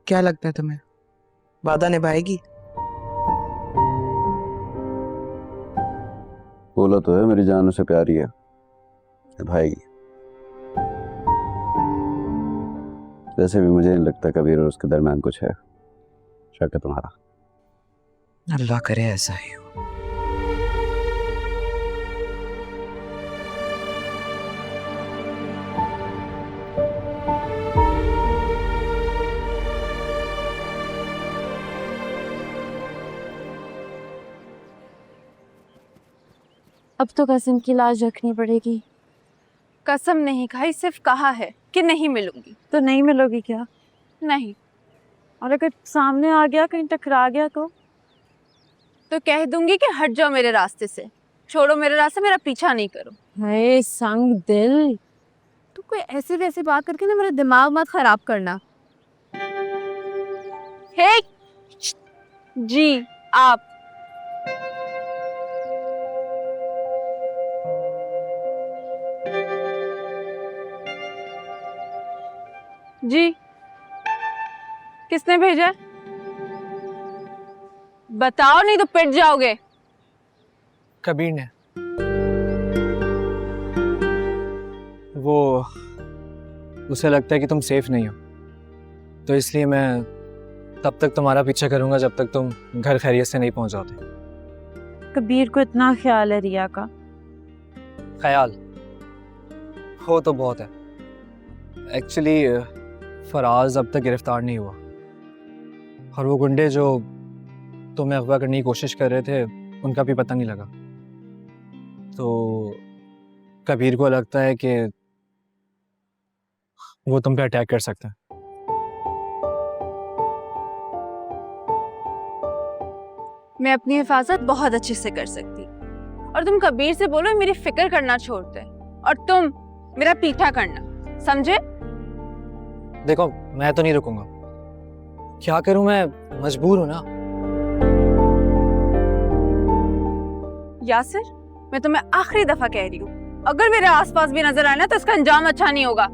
क्या लगता है तुम्हें, वादा निभाएगी? बोला तो है मेरी जान उसे प्यारी है, निभाएगी। वैसे भी मुझे नहीं लगता कबीर और उसके दरमियान कुछ है। शक है तुम्हारा? अल्लाह करे ऐसा ही हो। अब तो कसम की लाज रखनी पड़ेगी। कसम नहीं खाई, सिर्फ कहा है कि नहीं मिलूंगी। तो नहीं मिलोगी क्या? नहीं और अगर सामने आ गया, कहीं टकरा गया तो कह दूंगी कि हट जाओ मेरे रास्ते से, छोड़ो मेरे रास्ते, मेरा पीछा नहीं करो। हे संग दिल, तू कोई ऐसी वैसी बात करके ना मेरा दिमाग मत खराब करना। हे जी आप जी किसने भेजा है? बताओ नहीं तो पिट जाओगे। कबीर ने। वो उसे लगता है कि तुम सेफ नहीं हो, तो इसलिए मैं तब तक तुम्हारा पीछा करूंगा जब तक तुम घर खैरियत से नहीं पहुंच जाते। कबीर को इतना ख्याल है रिया का। ख्याल हो तो बहुत है। एक्चुअली फराज अब तक गिरफ्तार नहीं हुआ, और वो गुंडे जो तुम्हें अगवा करने की कोशिश कर रहे थे उनका भी पता नहीं लगा। तो कबीर को लगता है कि वो तुम पे अटैक कर सकता है। मैं अपनी हिफाजत बहुत अच्छे से कर सकती, और तुम कबीर से बोलो मेरी फिक्र करना छोड़ दे, और तुम मेरा पीछा करना, समझे? देखो मैं तो नहीं रुकूंगा, क्या करूं, मैं मजबूर हूं ना। यासिर, मैं तुम्हें आखिरी दफा कह रही हूँ, अगर मेरे आसपास भी नजर आए ना तो इसका अंजाम अच्छा नहीं होगा।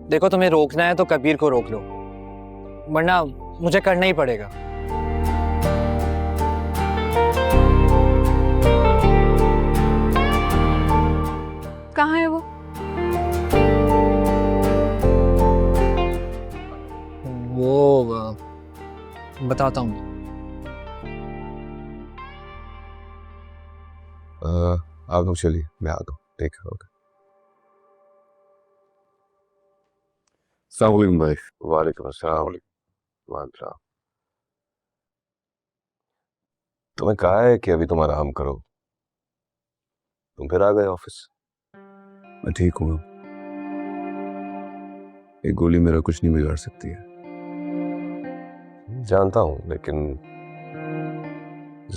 देखो तुम्हें रोकना है तो कबीर को रोक लो, वरना मुझे करना ही पड़ेगा। कहाँ है वो? वो बताता हूँ। आप लोग चलिए, मैं आता हूँ, टेक केयर। ओके। अस्सलाम वालेकुम भाई। वालेकुम अस्सलाम। वालेकुम। तुम्हें कहा है कि अभी तुम आराम करो, तुम फिर आ गए ऑफिस। मैं ठीक हूँ, एक गोली मेरा कुछ नहीं बिगाड़ सकती है। जानता हूं, लेकिन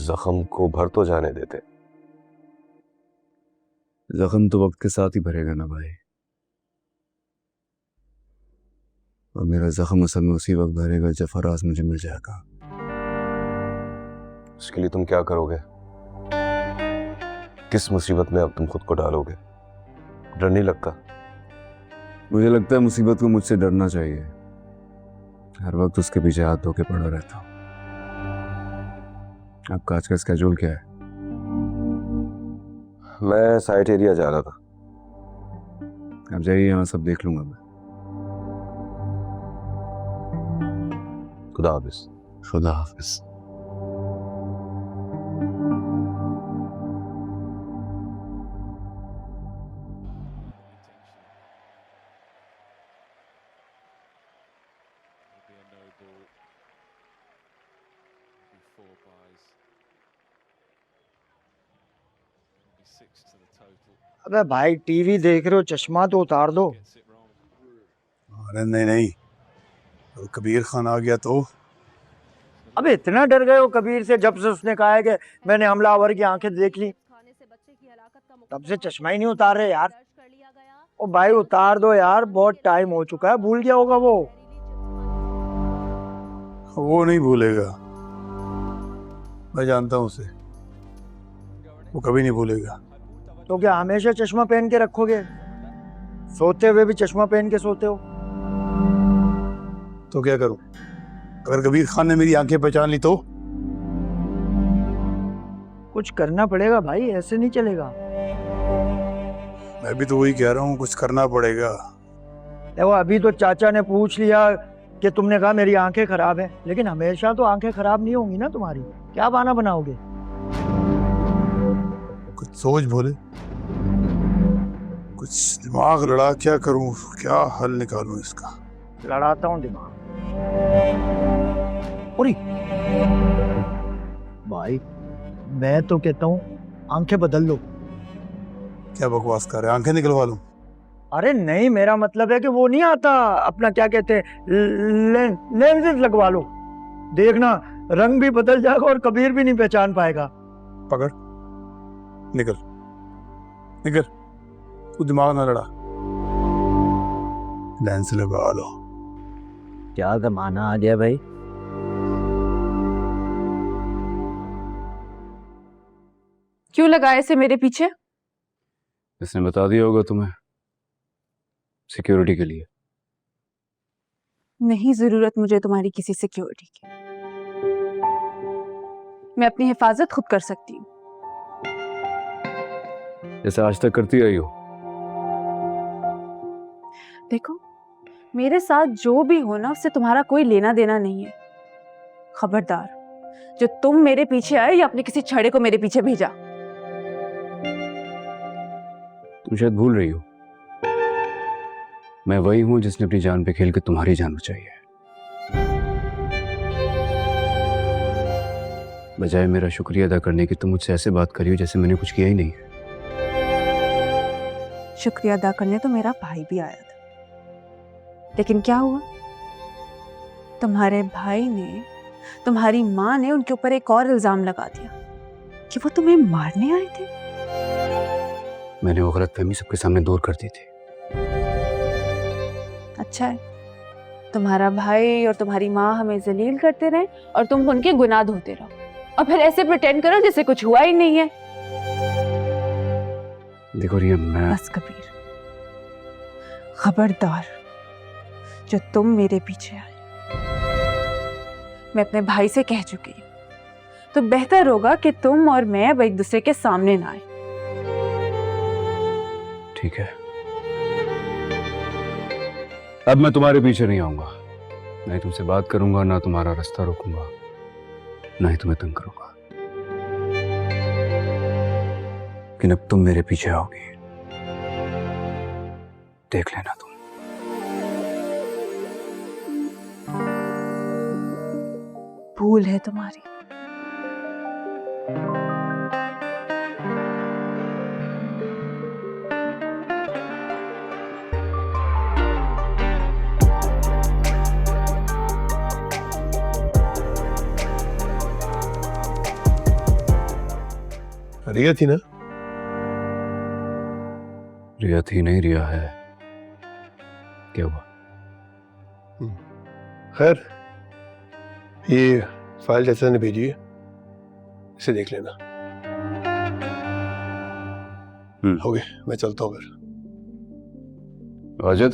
जख्म को भर तो जाने देते। जख्म तो वक्त के साथ ही भरेगा ना भाई, और मेरा जख्म असल में उसी वक्त भरेगा जब फराज मुझे मिल जाएगा। उसके लिए तुम क्या करोगे? किस मुसीबत में अब तुम खुद को डालोगे? डर नहीं लगता? मुझे लगता है मुसीबत को मुझसे डरना चाहिए। हर वक्त उसके पीछे हाथ धो के पड़ा रहता हूं। आपका आज का स्केड्यूल क्या है? मैं साइट एरिया जा रहा था। आप जाइए, यहाँ सब देख लूंगा मैं। खुदा हाफिज। खुदा हाफिज। अबे भाई टीवी देख रहे हो, चश्मा तो उतार दो। अरे नहीं नहीं, तो कबीर खान आ गया तो? अबे इतना डर गए हो कबीर से जब से उसने कहा है कि मैंने हमलावर की आंखें देख ली, तब से चश्मा ही नहीं उतार रहे यार। ओ भाई उतार दो यार, बहुत टाइम हो चुका है, भूल गया होगा वो। वो नहीं भूलेगा, मैं जानता हूँ उसे, वो कभी नहीं भूलेगा। तो क्या हमेशा चश्मा पहन के रखोगे? सोते हुए भी चश्मा पहन के सोते हो? तो क्या करूं? अगर कबीर खान ने मेरी आंखें पहचान ली तो? कुछ करना पड़ेगा भाई, ऐसे नहीं चलेगा। मैं भी तो वही कह रहा हूँ, कुछ करना पड़ेगा। देखो अभी तो चाचा ने पूछ लिया कि तुमने कहा मेरी आंखें खराब है, लेकिन हमेशा तो आंखें खराब नहीं होंगी ना तुम्हारी। क्या बहाना बनाओगे? कुछ सोच भोले, कुछ दिमाग लड़ा, क्या करूं, क्या हल निकालूं इसका। लड़ाता हूँ दिमाग। अरे भाई मैं तो कहता हूँ आंखें बदल लो। क्या बकवास कर रहे हैं, आंखें निकलवा लूं? अरे नहीं, मेरा मतलब है कि वो नहीं आता अपना, क्या कहते हैं, लेंसेज लगवा लो। देखना रंग भी बदल जाएगा और कबीर भी नहीं पहचान पाएगा। पकड़, निकल निकल, तू दिमाग ना लड़ा, लेंस लगा लो। क्या जमाना आ गया भाई। क्यों लगाए इसे मेरे पीछे? इसने बता दिया होगा तुम्हें, सिक्योरिटी के लिए। नहीं जरूरत मुझे तुम्हारी किसी सिक्योरिटी की। मैं अपनी हिफाजत खुद कर सकती हूँ। जैसे आज तक करती आई हो। देखो मेरे साथ जो भी हो ना, उससे तुम्हारा कोई लेना देना नहीं है। खबरदार, जो तुम मेरे पीछे आए या अपने किसी छड़े को मेरे पीछे भेजा। तुम शायद भूल रही हो, मैं वही हूं जिसने अपनी जान पे खेल के तुम्हारी जान बचाई है। बजाय मेरा शुक्रिया अदा करने की तुम मुझसे ऐसे बात करी हो जैसे मैंने कुछ किया ही नहीं है। शुक्रिया अदा करने तो मेरा भाई भी आया था, लेकिन क्या हुआ? तुम्हारे भाई ने, तुम्हारी माँ ने उनके ऊपर एक और इल्जाम लगा दिया कि वो तुम्हें मारने आए थे। मैंने वो गलतफहमी सबके सामने दूर कर दी थी। अच्छा है, तुम्हारा भाई और तुम्हारी माँ हमें जलील करते रहे और तुम उनके गुनाह धोते रहो, और फिर ऐसे प्रिटेंड करो जैसे कुछ हुआ ही नहीं है। देखो रिया, मैं बस कबीर, खबरदार, जो तुम मेरे पीछे आए। मैं अपने भाई से कह चुकी हूँ, तो बेहतर होगा कि तुम और मैं अब एक दूसरे के सामने ना आए। ठीक है, अब मैं तुम्हारे पीछे नहीं आऊंगा, ना ही तुमसे बात करूंगा, ना तुम्हारा रास्ता रोकूंगा, ना ही तुम्हें तंग करूंगा। लेकिन अब तुम मेरे पीछे आओगी, देख लेना तुम। भूल है तुम्हारी। रिया थी ना? रिया थी नहीं, रिया है। क्या हुआ? खैर, ये फाइल जैसा ने भेजी है, इसे देख लेना। हो गया, मैं चलता हूँ फिर। वाजिद,